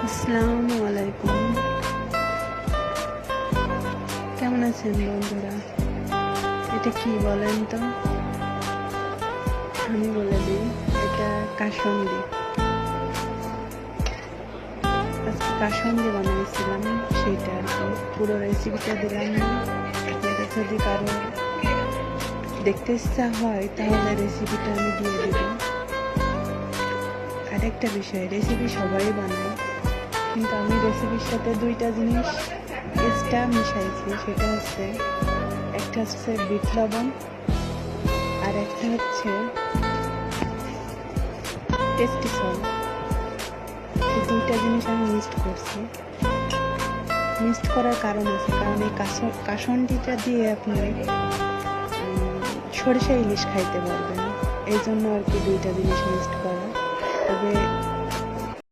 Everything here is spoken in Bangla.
আসসালামু আলাইকুম। কেমন আছেন বন্ধুরা? এটা কি বলেন তো? আমি বলে দিই, এটা কাসুন্দি। আজকে কাসুন্দি বানাইছিলাম, সেটা আর কি। পুরো রেসিপিটা দিলাম না। আপনাদের যদি কারো দেখতে ইচ্ছা হয় তাহলে রেসিপিটা আমি দিয়ে দেব। আরেকটা বিষয়, রেসিপি সবাই বানায়, কিন্তু আমি রেসিপির সাথে দুইটা জিনিস এক্সট্রা মিশাইছি। সেটা হচ্ছে, একটা হচ্ছে বিট লবণ, আর একটা হচ্ছে টেস্টি সল্ট। এই দুইটা জিনিস আমি মিক্সড করছি। মিক্সড করার কারণ আছে, কারণ এই কাসুন্দিটা দিয়ে আপনি সরিষা ইলিশ খাইতে পারবেন। এই জন্য আর কি দুইটা জিনিস মিক্সড করা।